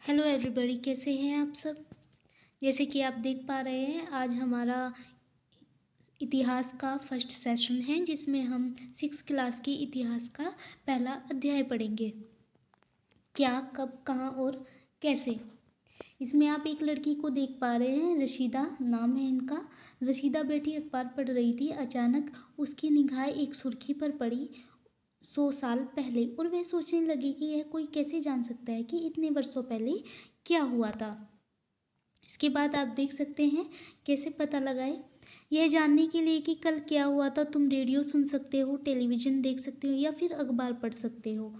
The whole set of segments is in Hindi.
हेलो एवरीबॉडी, कैसे हैं आप सब। जैसे कि आप देख पा रहे हैं, आज हमारा इतिहास का फर्स्ट सेशन है जिसमें हम 6 क्लास की इतिहास का पहला अध्याय पढ़ेंगे। क्या, कब, कहाँ और कैसे। इसमें आप एक लड़की को देख पा रहे हैं, रशीदा नाम है इनका। रशीदा बेटी अखबार पढ़ रही थी। अचानक उसकी निगाह एक सुर्खी पर पड़ी। 100 साल पहले। और वह सोचने लगी कि यह कोई कैसे जान सकता है कि इतने वर्षों पहले क्या हुआ था। इसके बाद आप देख सकते हैं कैसे पता लगाए। यह जानने के लिए कि कल क्या हुआ था, तुम रेडियो सुन सकते हो, टेलीविज़न देख सकते हो या फिर अखबार पढ़ सकते हो।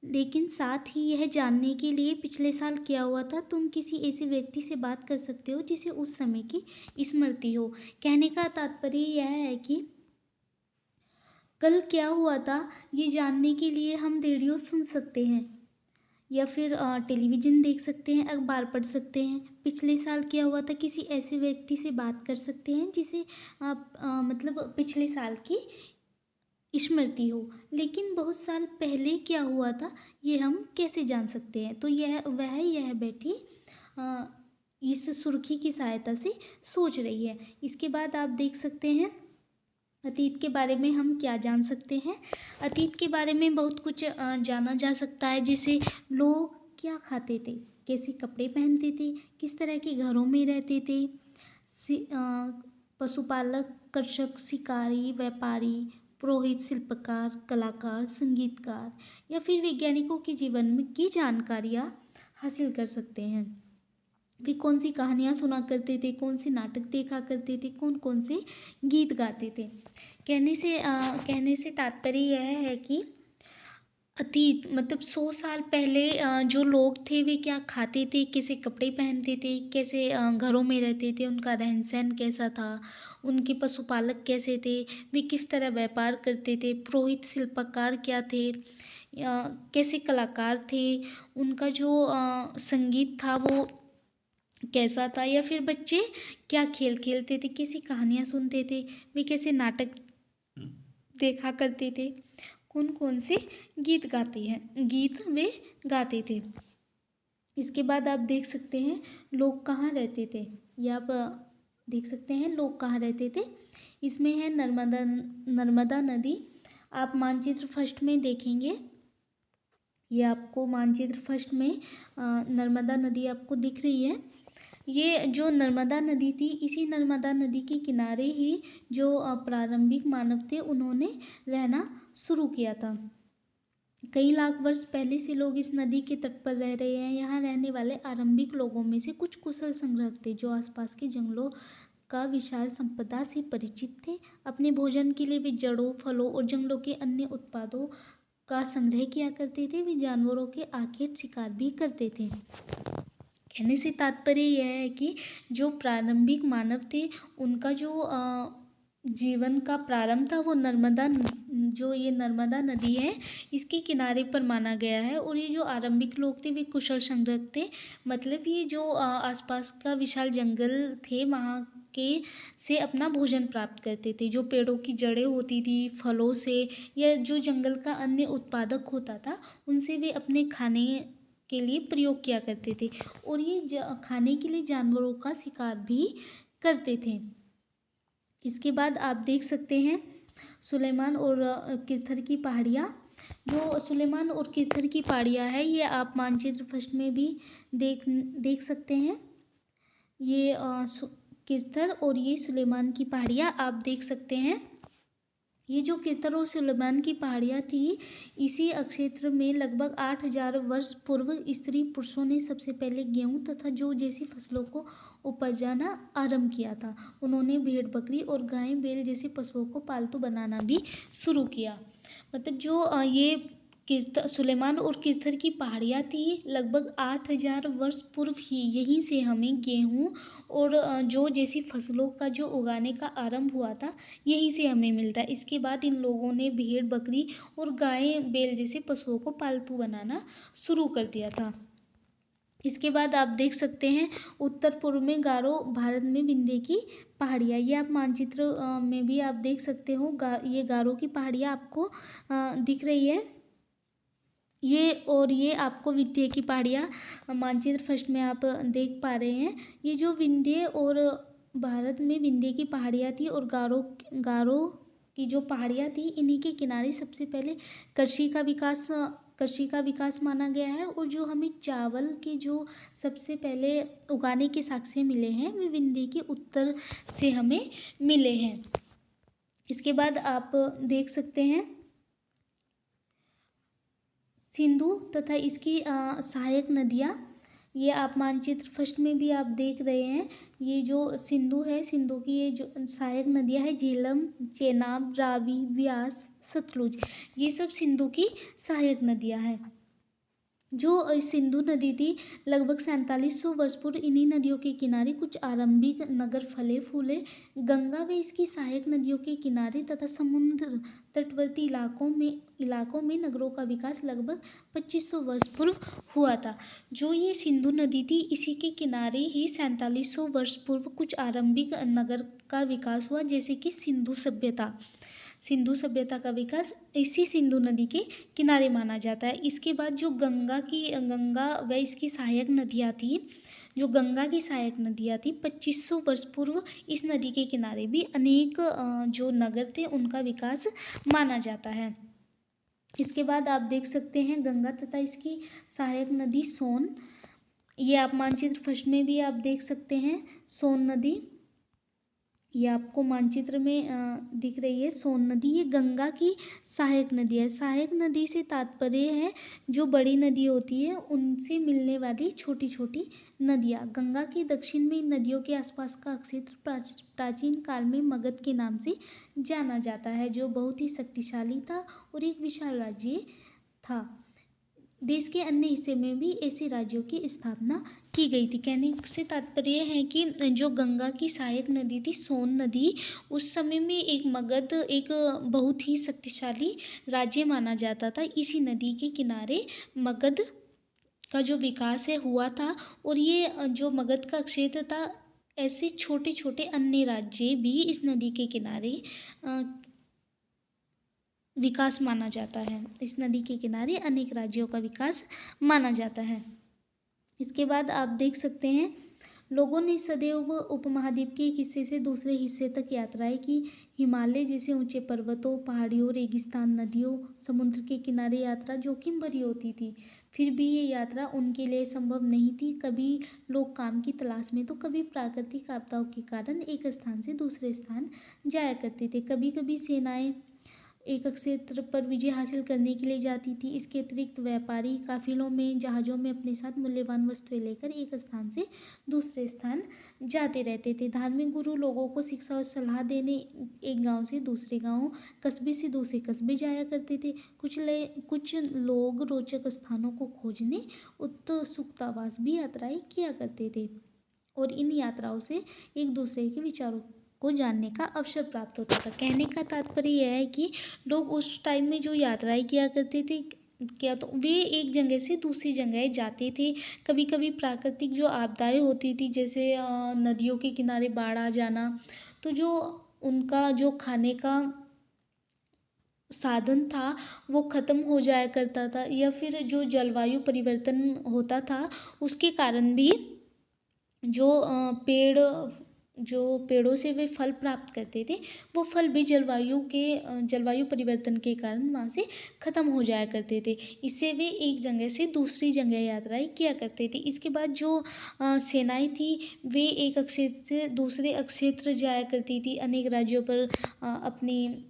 लेकिन साथ ही यह जानने के लिए पिछले साल क्या हुआ था, तुम किसी ऐसे व्यक्ति से बात कर सकते हो जिसे उस समय की स्मृति हो। कहने का तात्पर्य यह है कि कल क्या हुआ था ये जानने के लिए हम रेडियो सुन सकते हैं या फिर टेलीविज़न देख सकते हैं, अखबार पढ़ सकते हैं। पिछले साल क्या हुआ था किसी ऐसे व्यक्ति से बात कर सकते हैं जिसे आप मतलब पिछले साल की स्मृति हो। लेकिन बहुत साल पहले क्या हुआ था ये हम कैसे जान सकते हैं। तो यह बेटी अ, इस सुर्खी की सहायता से सोच रही है। इसके बाद आप देख सकते हैं अतीत के बारे में हम क्या जान सकते हैं। अतीत के बारे में बहुत कुछ जाना जा सकता है, जैसे लोग क्या खाते थे, कैसे कपड़े पहनते थे, किस तरह के घरों में रहते थे। पशुपालक, कृषक, शिकारी, व्यापारी, पुरोहित, शिल्पकार, कलाकार, संगीतकार या फिर वैज्ञानिकों के जीवन में की जानकारियाँ हासिल कर सकते हैं। वे कौन सी कहानियाँ सुना करते थे, कौन से नाटक देखा करते थे, कौन कौन से गीत गाते थे। कहने से तात्पर्य यह है कि अतीत मतलब 100 साल पहले जो लोग थे वे क्या खाते थे, कैसे कपड़े पहनते थे, कैसे घरों में रहते थे, उनका रहन सहन कैसा था, उनके पशुपालक कैसे थे, वे किस तरह व्यापार करते थे, पुरोहित शिल्पकार क्या थे, कैसे कलाकार थे, उनका जो संगीत था वो कैसा था, या फिर बच्चे क्या खेल खेलते थे, कैसी कहानियाँ सुनते थे, वे कैसे नाटक देखा करते थे, कौन कौन से गीत वे गाते थे। इसके बाद आप देख सकते हैं लोग कहाँ रहते थे। ये आप देख सकते हैं लोग कहाँ रहते थे। इसमें है नर्मदा नदी। आप मानचित्र फर्स्ट में देखेंगे, ये आपको मानचित्र फर्स्ट में नर्मदा नदी आपको दिख रही है। ये जो नर्मदा नदी थी, इसी नर्मदा नदी के किनारे ही जो प्रारंभिक मानव थे उन्होंने रहना शुरू किया था। कई लाख वर्ष पहले से लोग इस नदी के तट पर रह रहे हैं। यहाँ रहने वाले आरंभिक लोगों में से कुछ कुशल संग्राहक थे जो आसपास के जंगलों का विशाल संपदा से परिचित थे। अपने भोजन के लिए वे जड़ों, फलों और जंगलों के अन्य उत्पादों का संग्रह किया करते थे। वे जानवरों के आखेट शिकार भी करते थे। कहने से तात्पर्य यह है कि जो प्रारंभिक मानव थे उनका जो जीवन का प्रारंभ था वो जो ये नर्मदा नदी है इसके किनारे पर माना गया है। और ये जो आरंभिक लोग थे वे कुशल संग्राहक थे। मतलब ये जो आसपास का विशाल जंगल थे वहाँ के से अपना भोजन प्राप्त करते थे। जो पेड़ों की जड़ें होती थी, फलों से, या जो जंगल का अन्य उत्पादक होता था उनसे वे अपने खाने के लिए प्रयोग किया करते थे। और ये खाने के लिए जानवरों का शिकार भी करते थे। इसके बाद आप देख सकते हैं सुलेमान और किरथर की पहाड़ियाँ। जो सुलेमान और किरथर की पहाड़ियाँ है ये आप मानचित्र फर्स्ट में भी देख सकते हैं। ये किरथर और ये सुलेमान की पहाड़ियाँ आप देख सकते हैं। ये जो किरथर और सुलेमान की पहाड़ियाँ थी, इसी क्षेत्र में लगभग 8000 वर्ष पूर्व स्त्री पुरुषों ने सबसे पहले गेहूँ तथा जौ जैसी फसलों को उपजाना आरंभ किया था। उन्होंने भेड़, बकरी और गाय, बैल जैसे पशुओं को पालतू बनाना भी शुरू किया। मतलब जो ये सुलेमान और किरथर की पहाड़ियाँ थी, लगभग 8000 वर्ष पूर्व ही यहीं से हमें गेहूँ और जौ जैसी फसलों का जो उगाने का आरंभ हुआ था यहीं से हमें मिलता है। इसके बाद इन लोगों ने भेड़, बकरी और गाय, बैल जैसे पशुओं को पालतू बनाना शुरू कर दिया था। इसके बाद आप देख सकते हैं उत्तर पूर्व में गारो, भारत में विंध्य की पहाड़ियाँ। ये आप मानचित्र में भी आप देख सकते हो। ये गारो की पहाड़ियाँ आपको दिख रही है। ये आपको विंध्य की पहाड़ियाँ मानचित्र फर्स्ट में आप देख पा रहे हैं। ये जो विंध्य और भारत में विंध्य की पहाड़ियाँ थी और गारो गारो की जो पहाड़ियाँ थी, इन्हीं के किनारे सबसे पहले कृषि का विकास कृषि का विकास माना गया है। और जो हमें चावल के जो सबसे पहले उगाने के साक्ष्य मिले हैं, वे विंध्य के उत्तर से हमें मिले हैं। इसके बाद आप देख सकते हैं सिंधु तथा इसकी सहायक नदियाँ। ये आप मानचित्र फर्स्ट में भी आप देख रहे हैं। ये जो सिंधु है, सिंधु की ये जो सहायक नदियाँ है, झेलम, चेनाब, रावी, व्यास, सतलुज, ये सब सिंधु की सहायक नदियाँ हैं। जो सिंधु नदी थी, लगभग 4700 वर्ष पूर्व इन्हीं नदियों के किनारे कुछ आरंभिक नगर फले फूले। गंगा व इसकी सहायक नदियों के किनारे तथा समुद्र तटवर्ती इलाकों में नगरों का विकास लगभग 2500 वर्ष पूर्व हुआ था। जो ये सिंधु नदी थी, इसी के किनारे ही 4700 वर्ष पूर्व कुछ आरंभिक नगर का विकास हुआ, जैसे कि सिंधु सभ्यता का विकास इसी सिंधु नदी के किनारे माना जाता है। इसके बाद जो गंगा व इसकी सहायक नदियाँ थी, जो गंगा की सहायक नदियाँ थी, 2500 वर्ष पूर्व इस नदी के किनारे भी अनेक जो नगर थे, उनका विकास माना जाता है। इसके बाद आप देख सकते हैं गंगा तथा इसकी सहायक नदी सोन। ये आप मानचित्र फर्स्ट में भी आप देख सकते हैं सोन नदी। ये आपको मानचित्र में दिख रही है सोन नदी। ये गंगा की सहायक नदी है। सहायक नदी से तात्पर्य है जो बड़ी नदी होती है उनसे मिलने वाली छोटी छोटी नदियाँ। गंगा के दक्षिण में इन नदियों के आसपास का क्षेत्र प्राचीन काल में मगध के नाम से जाना जाता है, जो बहुत ही शक्तिशाली था और एक विशाल राज्य था। देश के अन्य हिस्से में भी ऐसे राज्यों की स्थापना की गई थी। कहने से तात्पर्य है कि जो गंगा की सहायक नदी थी सोन नदी, उस समय में एक मगध एक बहुत ही शक्तिशाली राज्य माना जाता था। इसी नदी के किनारे मगध का जो विकास है हुआ था। और ये जो मगध का क्षेत्र था, ऐसे छोटे छोटे अन्य राज्य भी इस नदी के किनारे विकास माना जाता है। इस नदी के किनारे अनेक राज्यों का विकास माना जाता है। इसके बाद आप देख सकते हैं लोगों ने सदैव उपमहाद्वीप के एक हिस्से से दूसरे हिस्से तक यात्राएं की। हिमालय जैसे ऊंचे पर्वतों, पहाड़ियों, रेगिस्तान, नदियों, समुद्र के किनारे यात्रा जोखिम भरी होती थी। फिर भी ये यात्रा उनके लिए संभव नहीं थी। कभी लोग काम की तलाश में तो कभी प्राकृतिक आपदाओं के कारण एक स्थान से दूसरे स्थान जाया करते थे। कभी कभी सेनाएं एक क्षेत्र पर विजय हासिल करने के लिए जाती थी। इसके अतिरिक्त व्यापारी काफिलों में जहाज़ों में अपने साथ मूल्यवान वस्तुएं लेकर एक स्थान से दूसरे स्थान जाते रहते थे। धार्मिक गुरु लोगों को शिक्षा और सलाह देने एक गांव से दूसरे गांव, कस्बे से दूसरे कस्बे जाया करते थे। कुछ लोग रोचक स्थानों को खोजने उत्सुकतावास भी यात्राएं किया करते थे और इन यात्राओं से एक दूसरे के विचारों को जानने का अवसर प्राप्त होता था। कहने का तात्पर्य यह है कि लोग उस टाइम में जो यात्राएं किया करते थे, क्या तो वे एक जगह से दूसरी जगह जाते थे। कभी कभी प्राकृतिक जो आपदाएं होती थी, जैसे नदियों के किनारे बाढ़ आ जाना, तो जो उनका जो खाने का साधन था वो ख़त्म हो जाया करता था, या फिर जो जलवायु परिवर्तन होता था उसके कारण भी जो पेड़ों से वे फल प्राप्त करते थे, वो फल भी जलवायु परिवर्तन के कारण वहाँ से ख़त्म हो जाया करते थे। इससे वे एक जगह से दूसरी जगह यात्राएं किया करते थे। इसके बाद जो सेनाएं थी, वे एक क्षेत्र से दूसरे क्षेत्र जाया करती थी अनेक राज्यों पर अपनी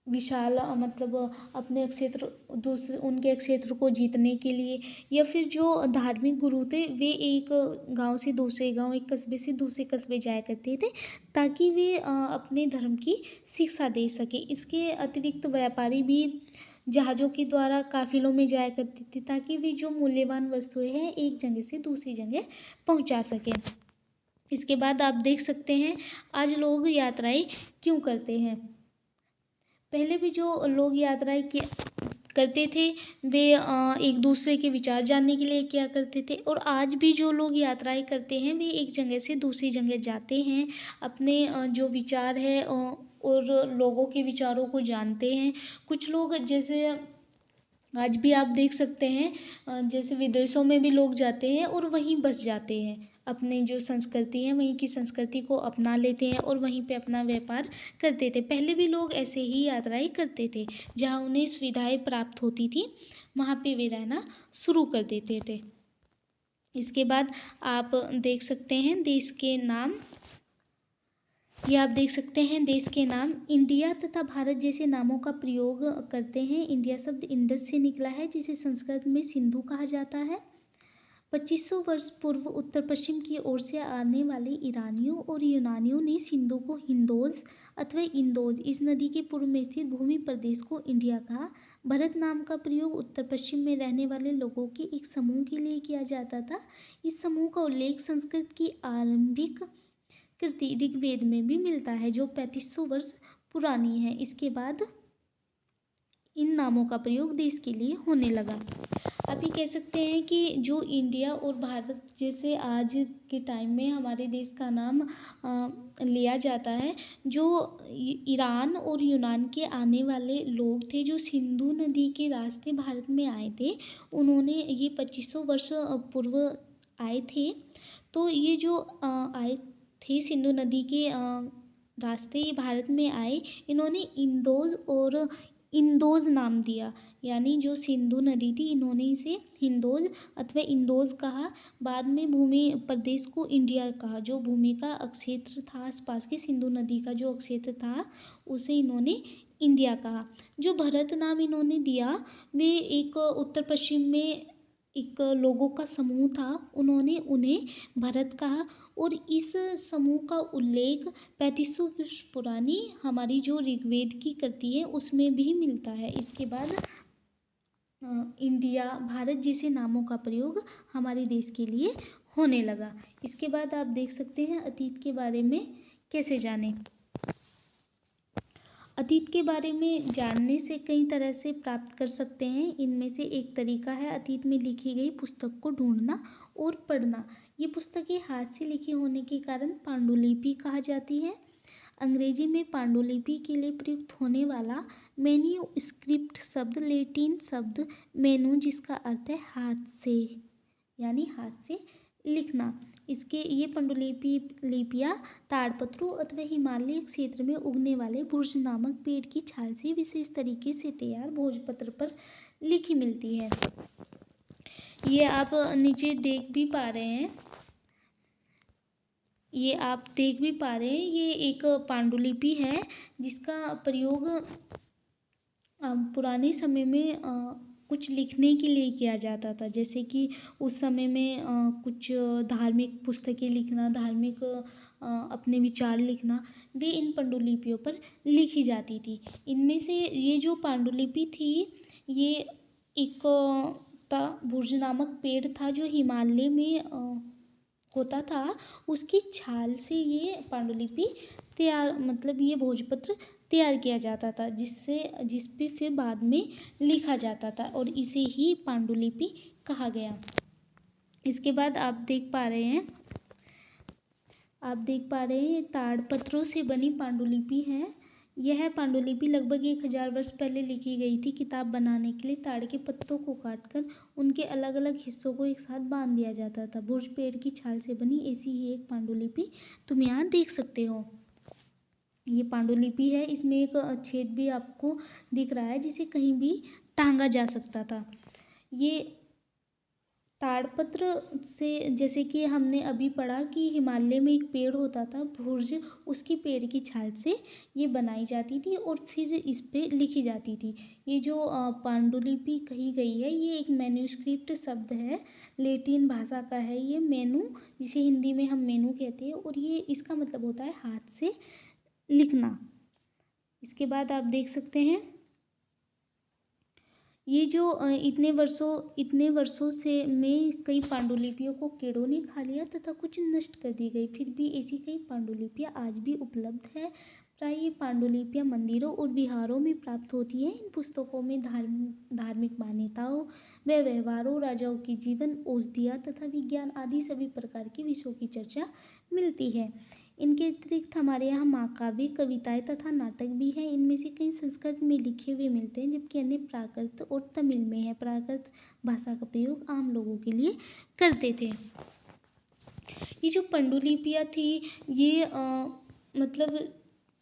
विशाल मतलब अपने क्षेत्र दूसरे उनके क्षेत्र को जीतने के लिए। या फिर जो धार्मिक गुरु थे, वे एक गांव से दूसरे गांव, एक कस्बे से दूसरे कस्बे जाया करते थे ताकि वे अपने धर्म की शिक्षा दे सके। इसके अतिरिक्त व्यापारी भी जहाज़ों के द्वारा काफिलों में जाया करते थे ताकि वे जो मूल्यवान वस्तुएं हैं एक जगह से दूसरी जगह पहुंचा सकें। इसके बाद आप देख सकते हैं आज लोग यात्राएं क्यों करते हैं। पहले भी जो लोग यात्राएं करते थे, वे एक दूसरे के विचार जानने के लिए किया करते थे। और आज भी जो लोग यात्राएं करते हैं, वे एक जगह से दूसरी जगह जाते हैं, अपने जो विचार है और लोगों के विचारों को जानते हैं। कुछ लोग जैसे आज भी आप देख सकते हैं जैसे विदेशों में भी लोग जाते हैं और वहीं बस जाते हैं, अपनी जो संस्कृति है वहीं की संस्कृति को अपना लेते हैं और वहीं पे अपना व्यापार करते थे। पहले भी लोग ऐसे ही यात्राएं करते थे, जहाँ उन्हें सुविधाएं प्राप्त होती थी वहाँ पे वे रहना शुरू कर देते थे। इसके बाद आप देख सकते हैं देश के नाम, ये आप देख सकते हैं देश के नाम इंडिया तथा भारत जैसे नामों का प्रयोग करते हैं। इंडिया शब्द इंडस से निकला है, जिसे संस्कृत में सिंधु कहा जाता है। 2500 वर्ष पूर्व उत्तर पश्चिम की ओर से आने वाले ईरानियों और यूनानियों ने सिंधु को हिंदोज अथवा इंदोज, इस नदी के पूर्व में स्थित भूमि प्रदेश को इंडिया कहा। भरत नाम का प्रयोग उत्तर पश्चिम में रहने वाले लोगों के एक समूह के लिए किया जाता था। इस समूह का उल्लेख संस्कृत की आरंभिक कृति ऋग्वेद में भी मिलता है, जो 3500 वर्ष पुरानी है। इसके बाद इन नामों का प्रयोग देश के लिए होने लगा। आप ये कह सकते हैं कि जो इंडिया और भारत जैसे आज के टाइम में हमारे देश का नाम लिया जाता है, जो ईरान और यूनान के आने वाले लोग थे, जो सिंधु नदी के रास्ते भारत में आए थे, उन्होंने ये 2500 वर्ष पूर्व आए थे। तो ये जो आए थे सिंधु नदी के रास्ते ये भारत में आए, इन्होंने इंदोज नाम दिया, यानी जो सिंधु नदी थी इन्होंने इसे हिंदोज अथवा इंदोज कहा। बाद में भूमि प्रदेश को इंडिया कहा। जो भूमि का क्षेत्र था आसपास के सिंधु नदी का जो क्षेत्र था उसे इन्होंने इंडिया कहा। जो भरत नाम इन्होंने दिया वे एक उत्तर पश्चिम में एक लोगों का समूह था, उन्होंने उन्हें भरत कहा और इस समूह का उल्लेख 3500 वर्ष पुरानी हमारी जो ऋग्वेद की कृति है उसमें भी मिलता है। इसके बाद इंडिया भारत जैसे नामों का प्रयोग हमारे देश के लिए होने लगा। इसके बाद आप देख सकते हैं अतीत के बारे में कैसे जानें। अतीत के बारे में जानने से कई तरह से प्राप्त कर सकते हैं। इनमें से एक तरीका है अतीत में लिखी गई पुस्तक को ढूंढना और पढ़ना। ये पुस्तकें हाथ से लिखी होने के कारण पांडुलिपि कहा जाती है। अंग्रेजी में पांडुलिपि के लिए प्रयुक्त होने वाला मैन्यूस्क्रिप्ट शब्द लैटिन शब्द मेनू, जिसका अर्थ है हाथ से, यानी हाथ से लिखना। इसके ये लिपियाँ ताड़पत्रों अथवा हिमालय क्षेत्र में उगने वाले भुर्ज नामक पेड़ की छाल से विशेष तरीके से तैयार भोजपत्र पर लिखी मिलती है। ये आप नीचे देख भी पा रहे हैं, ये एक पांडुलिपि है जिसका प्रयोग पुराने समय में कुछ लिखने के लिए किया जाता था। जैसे कि उस समय में कुछ धार्मिक पुस्तकें लिखना, धार्मिक अपने विचार लिखना, वे इन पांडुलिपियों पर लिखी जाती थी। इनमें से ये जो पांडुलिपि थी ये एक भुर्ज नामक पेड़ था जो हिमालय में होता था, उसकी छाल से ये पांडुलिपि तैयार, मतलब ये भोजपत्र तैयार किया जाता था, जिस पे फिर बाद में लिखा जाता था और इसे ही पांडुलिपि कहा गया। इसके बाद आप देख पा रहे हैं ताड़पत्रों से बनी पांडुलिपि है। यह पांडुलिपि लगभग 1000 वर्ष पहले लिखी गई थी। किताब बनाने के लिए ताड़ के पत्तों को काटकर उनके अलग अलग हिस्सों को एक साथ बांध दिया जाता था। भुर्ज पेड़ की छाल से बनी ऐसी ही एक पांडुलिपि तुम यहाँ देख सकते हो। ये पांडुलिपि है, इसमें एक छेद भी आपको दिख रहा है जिसे कहीं भी टांगा जा सकता था। ये ताड़पत्र से, जैसे कि हमने अभी पढ़ा कि हिमालय में एक पेड़ होता था भुर्ज, उसकी पेड़ की छाल से ये बनाई जाती थी और फिर इस पे लिखी जाती थी। ये जो पांडुलिपि कही गई है ये एक मैन्यूस्क्रिप्ट शब्द है, लैटिन भाषा का है ये मेनू, जिसे हिंदी में हम मेनू कहते हैं, और ये इसका मतलब होता है हाथ से लिखना। इसके बाद आप देख सकते हैं ये जो इतने वर्षों से में कई पांडुलिपियों को कीड़ों ने खा लिया तथा कुछ नष्ट कर दी गई, फिर भी ऐसी कई पांडुलिपियाँ आज भी उपलब्ध है। प्राय ये पांडुलिपियाँ मंदिरों और विहारों में प्राप्त होती हैं। इन पुस्तकों में धार्मिक मान्यताओं व व्यवहारों, राजाओं की जीवन, औषधियाँ तथा विज्ञान आदि सभी प्रकार के विषयों की चर्चा मिलती है। इनके अतिरिक्त हमारे यहाँ महाकाव्य, कविताएं तथा नाटक भी हैं। इनमें से कई संस्कृत में लिखे हुए मिलते हैं, जबकि अन्य प्राकृत और तमिल में है। प्राकृत भाषा का प्रयोग आम लोगों के लिए करते थे। ये जो पांडुलिपियाँ थी, ये मतलब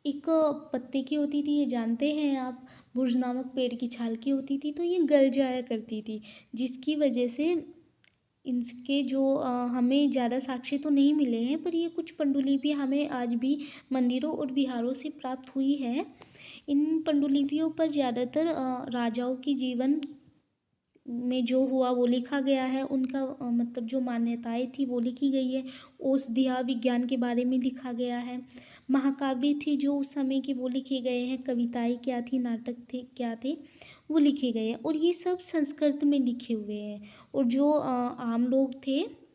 एक पत्ते की होती थी, ये जानते हैं आप। बुर्ज नामक पेड़ की छाल की होती थी, तो ये गल जाया करती थी, जिसकी वजह से इनके जो हमें ज़्यादा साक्ष्य तो नहीं मिले हैं, पर ये कुछ पांडुलिपियाँ हमें आज भी मंदिरों और विहारों से प्राप्त हुई है। इन पांडुलिपियों पर ज़्यादातर राजाओं की जीवन में जो हुआ वो लिखा गया है। उनका मतलब जो मान्यताएं थी वो लिखी गई है। औषधिया विज्ञान के बारे में लिखा गया है। महाकाव्य थी जो उस समय के, वो लिखे गए हैं। कविताएं क्या थी, नाटक थे क्या थे, वो लिखे गए हैं। और ये सब संस्कृत में लिखे हुए हैं। और जो आम लोग थे,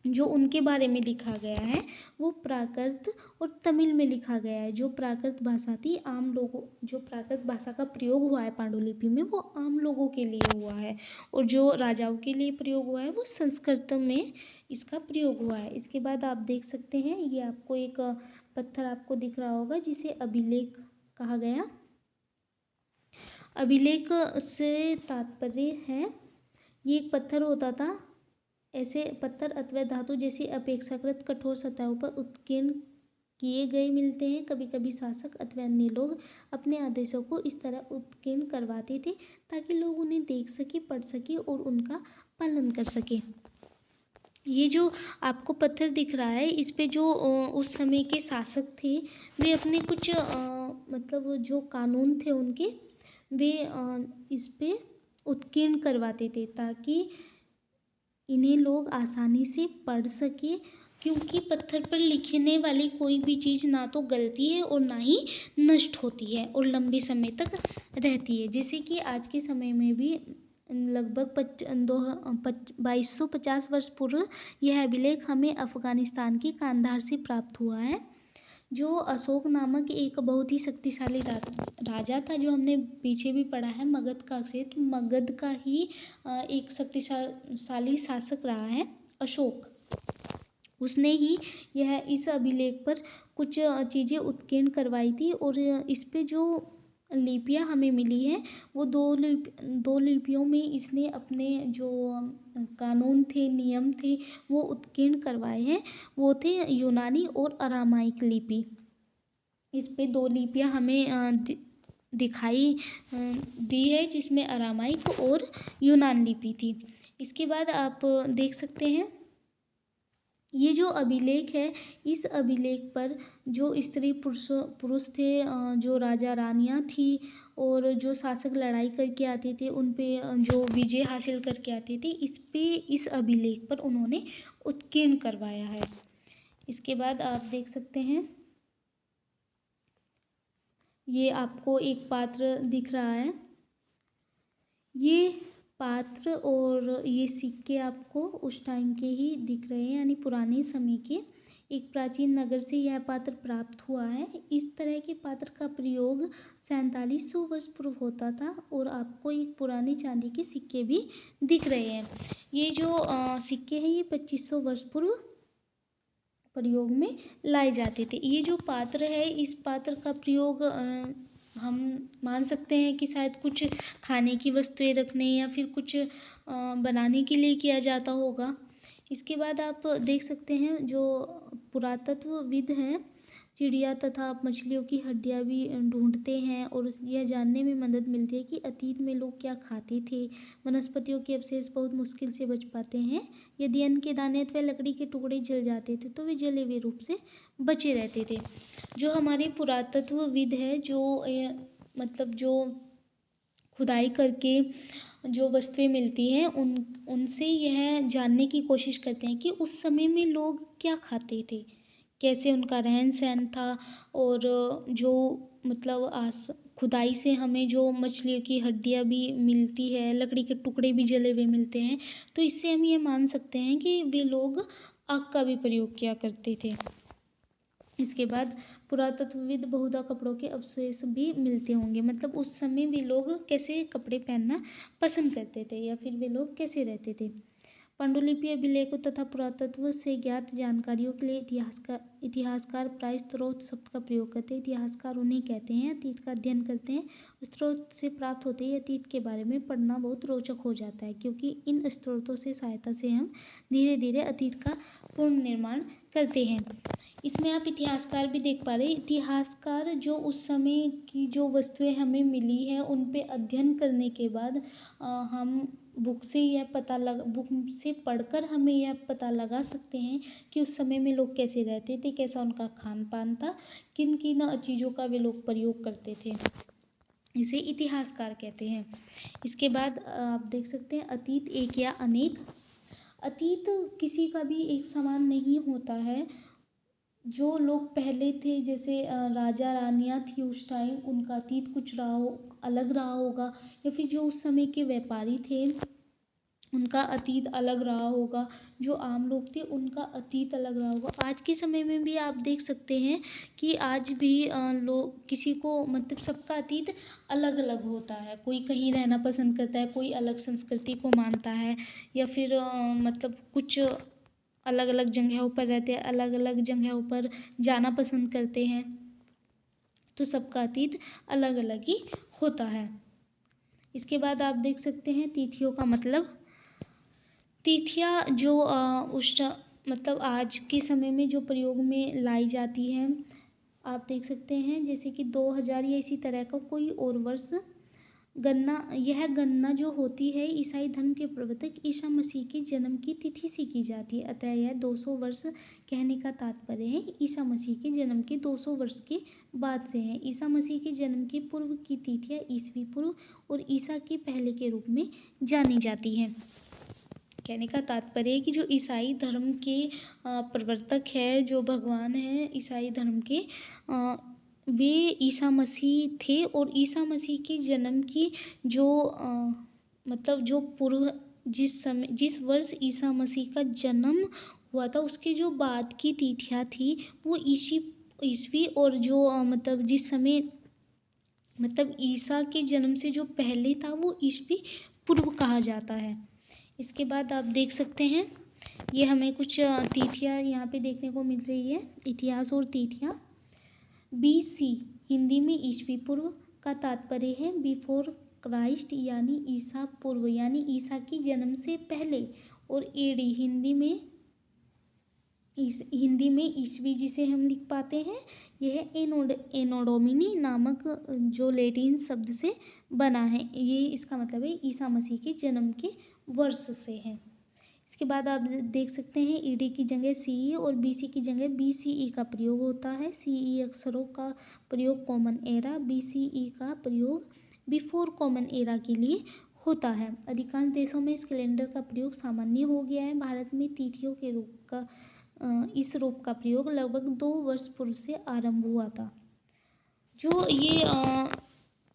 जो उनके बारे में लिखा गया है, वो प्राकृत और तमिल में लिखा गया है। जो प्राकृत भाषा थी, आम लोगों, जो प्राकृत भाषा का प्रयोग हुआ है पांडुलिपि में, वो आम लोगों के लिए हुआ है। और जो राजाओं के लिए प्रयोग हुआ है, वो संस्कृत में इसका प्रयोग हुआ है। इसके बाद आप देख सकते हैं, ये आपको एक पत्थर आपको दिख रहा होगा, जिसे अभिलेख कहा गया। अभिलेख से तात्पर्य है, ये एक पत्थर होता था। ऐसे पत्थर अथवा धातु जैसी अपेक्षाकृत कठोर सतहों पर उत्कीर्ण किए गए मिलते हैं। कभी कभी शासक अथवा अन्य लोग अपने आदेशों को इस तरह उत्कीर्ण करवाते थे ताकि लोग उन्हें देख सके, पढ़ सके और उनका पालन कर सके। ये जो आपको पत्थर दिख रहा है, इस पे जो उस समय के शासक थे, वे अपने कुछ मतलब जो कानून थे उनके, वे इस पे उत्कीर्ण करवाते थे ताकि इन्हें लोग आसानी से पढ़ सके। क्योंकि पत्थर पर लिखने वाली कोई भी चीज़ ना तो गलती है और ना ही नष्ट होती है और लंबे समय तक रहती है। जैसे कि आज के समय में भी लगभग 2250 वर्ष पूर्व यह अभिलेख हमें अफ़गानिस्तान के कांधार से प्राप्त हुआ है। जो अशोक नामक एक बहुत ही शक्तिशाली राजा था, जो हमने पीछे भी पढ़ा है, मगध का क्षेत्र, मगध का ही एक शक्तिशाली शासक रहा है अशोक। उसने ही यह इस अभिलेख पर कुछ चीज़ें उत्कीर्ण करवाई थी। और इस पे जो लिपियाँ हमें मिली हैं, वो दो लिपियों में इसने अपने जो कानून थे, नियम थे, वो उत्कीर्ण करवाए हैं। वो थे यूनानी और अरामाइक लिपि। इस पे दो लिपियाँ हमें दिखाई दी है, जिसमें अरामाइक और यूनान लिपि थी। इसके बाद आप देख सकते हैं, ये जो अभिलेख है, इस अभिलेख पर जो स्त्री पुरुष थे, जो राजा रानियाँ थी और जो शासक लड़ाई करके आते थे, उन पे जो विजय हासिल करके आते थे, इस अभिलेख पर उन्होंने उत्कीर्ण करवाया है। इसके बाद आप देख सकते हैं, ये आपको एक पात्र दिख रहा है। ये पात्र और ये सिक्के आपको उस टाइम के ही दिख रहे हैं, यानी पुराने समय के। एक प्राचीन नगर से यह पात्र प्राप्त हुआ है। इस तरह के पात्र का प्रयोग 4700 वर्ष पूर्व होता था। और आपको एक पुराने चांदी के सिक्के भी दिख रहे हैं। ये जो सिक्के हैं, ये 2500 वर्ष पूर्व प्रयोग में लाए जाते थे। ये जो पात्र है, इस पात्र का प्रयोग हम मान सकते हैं कि शायद कुछ खाने की वस्तुएं रखने या फिर कुछ बनाने के लिए किया जाता होगा। इसके बाद आप देख सकते हैं, जो पुरातत्वविद हैं, चिड़िया तथा मछलियों की हड्डियां भी ढूंढते हैं और यह जानने में मदद मिलती है कि अतीत में लोग क्या खाते थे। वनस्पतियों के अवशेष बहुत मुश्किल से बच पाते हैं। यदि अन्न के दाने अथवा लकड़ी के टुकड़े जल जाते थे, तो वे जले हुए रूप से बचे रहते थे। जो हमारे पुरातत्वविद है, जो मतलब जो खुदाई करके जो वस्तुएं मिलती हैं, उनसे यह जानने की कोशिश करते हैं कि उस समय में लोग क्या खाते थे, कैसे उनका रहन सहन था। और जो मतलब खुदाई से हमें जो मछलियों की हड्डियां भी मिलती है, लकड़ी के टुकड़े भी जले हुए मिलते हैं, तो इससे हम ये मान सकते हैं कि वे लोग आग का भी प्रयोग किया करते थे। इसके बाद पुरातत्वविद बहुधा कपड़ों के अवशेष भी मिलते होंगे। मतलब उस समय भी लोग कैसे कपड़े पहनना पसंद करते थे, या फिर वे लोग कैसे रहते थे। पांडुलिपि अभिलेखों तथा पुरातत्व से ज्ञात जानकारियों के लिए इतिहासकार प्रायः स्रोत शब्द का प्रयोग करते हैं। इतिहासकार उन्हें कहते हैं अतीत का अध्ययन करते हैं। स्रोत से प्राप्त होते ही अतीत के बारे में पढ़ना बहुत रोचक हो जाता है, क्योंकि इन स्रोतों से सहायता से हम धीरे धीरे अतीत का पूर्ण निर्माण करते हैं। इसमें आप इतिहासकार भी देख पा रहे हैं। इतिहासकार जो उस समय की जो वस्तुएं हमें मिली है उन पे अध्ययन करने के बाद हम बुक से पढ़कर हमें यह पता लगा सकते हैं कि उस समय में लोग कैसे रहते थे, कैसा उनका खान पान था, किन किन चीज़ों का वे लोग प्रयोग करते थे। इसे इतिहासकार कहते हैं। इसके बाद आप देख सकते हैं अतीत एक या अनेक। अतीत किसी का भी एक समान नहीं होता है। जो लोग पहले थे, जैसे राजा रानियाँ थी उस टाइम, उनका अतीत कुछ अलग रहा होगा, या फिर जो उस समय के व्यापारी थे उनका अतीत अलग रहा होगा, जो आम लोग थे उनका अतीत अलग रहा होगा। आज के समय में भी आप देख सकते हैं कि आज भी लोग किसी को मतलब सबका अतीत अलग अलग होता है। कोई कहीं रहना पसंद करता है, कोई अलग संस्कृति को मानता है, या फिर मतलब कुछ अलग अलग जगहों पर रहते हैं, अलग अलग जगहों पर जाना पसंद करते हैं। तो सबका अतीत अलग अलग ही होता है। इसके बाद आप देख सकते हैं तिथियों का मतलब। तिथियाँ जो मतलब आज के समय में जो प्रयोग में लाई जाती हैं, आप देख सकते हैं जैसे कि 2000 या इसी तरह का कोई और वर्ष। यह गणना जो होती है ईसाई धर्म के प्रवर्तक ईसा मसीह के जन्म की तिथि से की जाती है। अतः यह 200 वर्ष कहने का तात्पर्य है ईसा मसीह के जन्म के 200 वर्ष के बाद से है। ईसा मसीह के जन्म के पूर्व की तिथियाँ ईसवी पूर्व और ईसा के पहले के रूप में जानी जाती हैं। कहने का तात्पर्य है कि जो ईसाई धर्म के प्रवर्तक है, जो भगवान है ईसाई धर्म के, वे ईसा मसीह थे, और ईसा मसीह के जन्म की जो मतलब जो पूर्व जिस वर्ष ईसा मसीह का जन्म हुआ था उसके जो बाद की तिथियाँ थी वो ईसवी, और जो मतलब जिस समय मतलब ईसा के जन्म से जो पहले था वो ईसवी पूर्व कहा जाता है। इसके बाद आप देख सकते हैं ये हमें कुछ तिथियाँ यहाँ पे देखने को मिल रही है, इतिहास और तिथियाँ। BC हिंदी में ईसवी पूर्व का तात्पर्य है बिफोर क्राइस्ट, यानी ईसा पूर्व यानी ईसा की जन्म से पहले। और AD हिंदी में ईसवी जिसे हम लिख पाते हैं, यह एनो डोमिनी नामक जो लैटिन शब्द से बना है। ये इसका मतलब है ईसा मसीह के जन्म के वर्ष से है। इसके बाद आप देख सकते हैं AD की जगह CE और BC की जगह BCE का प्रयोग होता है। CE अक्षरों का प्रयोग कॉमन एरा, BCE का प्रयोग बिफोर कॉमन एरा के लिए होता है। अधिकांश देशों में इस कैलेंडर का प्रयोग सामान्य हो गया है। भारत में तिथियों के इस रूप का प्रयोग लगभग 2 वर्ष पूर्व से आरंभ हुआ था। जो ये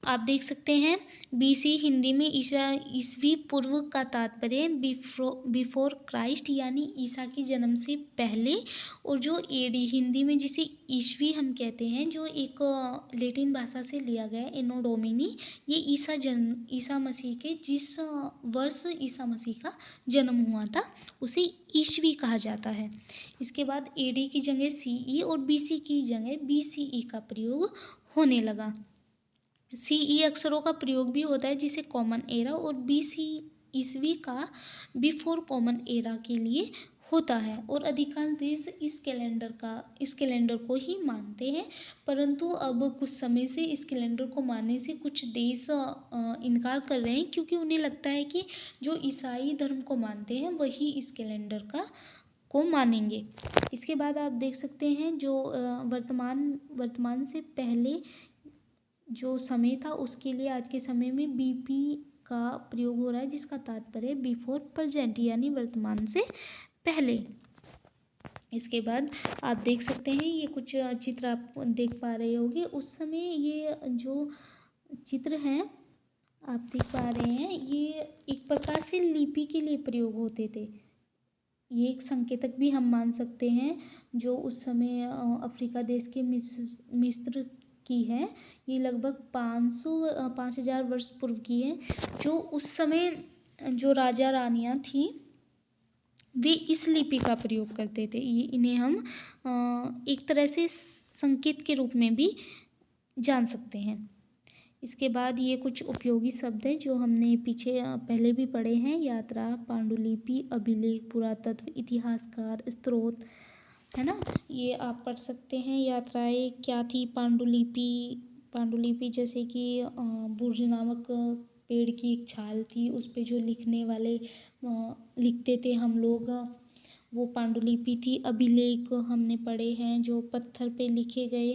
आप देख सकते हैं BC हिंदी में ईसवी पूर्व का तात्पर्य बिफोर क्राइस्ट यानी ईसा के जन्म से पहले। और जो AD हिंदी में जिसे ईसवी हम कहते हैं, जो एक लैटिन भाषा से लिया गया है, एनो डोमिनी, ये ईसा मसीह के जिस वर्ष ईसा मसीह का जन्म हुआ था उसे ईसवी कहा जाता है। इसके बाद AD की जगह CE और BC की जगह BCE का प्रयोग होने लगा। CE अक्षरों का प्रयोग भी होता है जिसे कॉमन एरा, और BC ईसवी का बिफोर कॉमन एरा के लिए होता है। और अधिकांश देश इस कैलेंडर को ही मानते हैं, परंतु अब कुछ समय से इस कैलेंडर को मानने से कुछ देश इनकार कर रहे हैं, क्योंकि उन्हें लगता है कि जो ईसाई धर्म को मानते हैं वही इस कैलेंडर को मानेंगे। इसके बाद आप देख सकते हैं जो वर्तमान से पहले जो समय था उसके लिए आज के समय में BP का प्रयोग हो रहा है, जिसका तात्पर्य बिफोर प्रेजेंट यानी वर्तमान से पहले। इसके बाद आप देख सकते हैं ये कुछ चित्र आप देख पा रहे होंगे। उस समय ये जो चित्र हैं आप देख पा रहे हैं, ये एक प्रकार से लिपि के लिए प्रयोग होते थे। ये एक संकेतक भी हम मान सकते हैं जो उस समय अफ्रीका देश के मिस्र की है। ये लगभग 5000 वर्ष पूर्व की है। जो उस समय जो राजा रानियाँ थी वे इस लिपि का प्रयोग करते थे। ये इन्हें हम एक तरह से संकेत के रूप में भी जान सकते हैं। इसके बाद ये कुछ उपयोगी शब्द हैं जो हमने पीछे पहले भी पढ़े हैं। यात्रा, पांडुलिपि, अभिलेख, पुरातत्व, इतिहासकार, स्रोत, है ना? ये आप पढ़ सकते हैं। यात्राएँ क्या थी? पांडुलिपि जैसे कि बुर्ज नामक पेड़ की एक छाल थी, उस पे जो लिखने वाले लिखते थे हम लोग, वो पांडुलिपि थी। अभिलेख हमने पढ़े हैं, जो पत्थर पे लिखे गए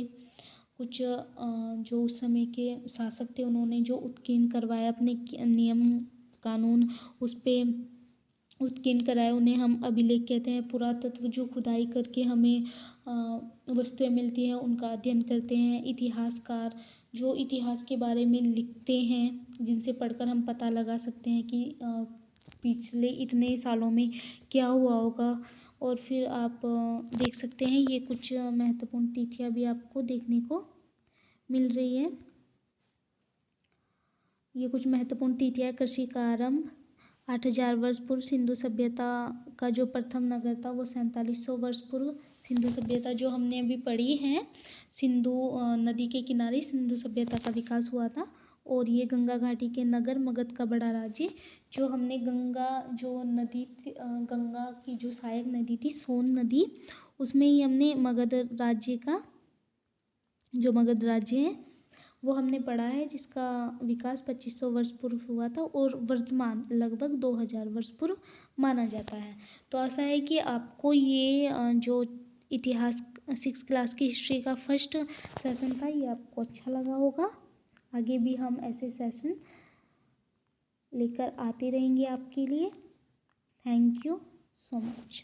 कुछ जो उस समय के शासक थे, उन्होंने जो उत्कीर्ण करवाया अपने नियम कानून, उस पे उत्कीर्ण कराए, उन्हें हम अभिलेख कहते हैं। पुरातत्व जो खुदाई करके हमें वस्तुएं मिलती हैं, उनका अध्ययन करते हैं। इतिहासकार जो इतिहास के बारे में लिखते हैं, जिनसे पढ़कर हम पता लगा सकते हैं कि पिछले इतने सालों में क्या हुआ होगा। और फिर आप देख सकते हैं ये कुछ महत्वपूर्ण तिथियां भी आपको देखने को मिल रही है। ये कुछ महत्वपूर्ण तिथियां: कृषि का आरंभ 8000 वर्ष पूर्व, सिंधु सभ्यता का जो प्रथम नगर था वो 4700 वर्ष पूर्व। सिंधु सभ्यता जो हमने अभी पढ़ी है, सिंधु नदी के किनारे सिंधु सभ्यता का विकास हुआ था। और ये गंगा घाटी के नगर, मगध का बड़ा राज्य, जो हमने गंगा जो नदी थी, गंगा की जो सहायक नदी थी सोन नदी, उसमें ही हमने मगध राज्य का जो मगध राज्य है वो हमने पढ़ा है, जिसका विकास 2500 वर्ष पूर्व हुआ था और वर्तमान लगभग 2000 वर्ष पूर्व माना जाता है। तो आशा है कि आपको ये जो इतिहास 6 क्लास की हिस्ट्री का फर्स्ट सेशन था, ये आपको अच्छा लगा होगा। आगे भी हम ऐसे सेशन लेकर आते रहेंगे आपके लिए। Thank you so much.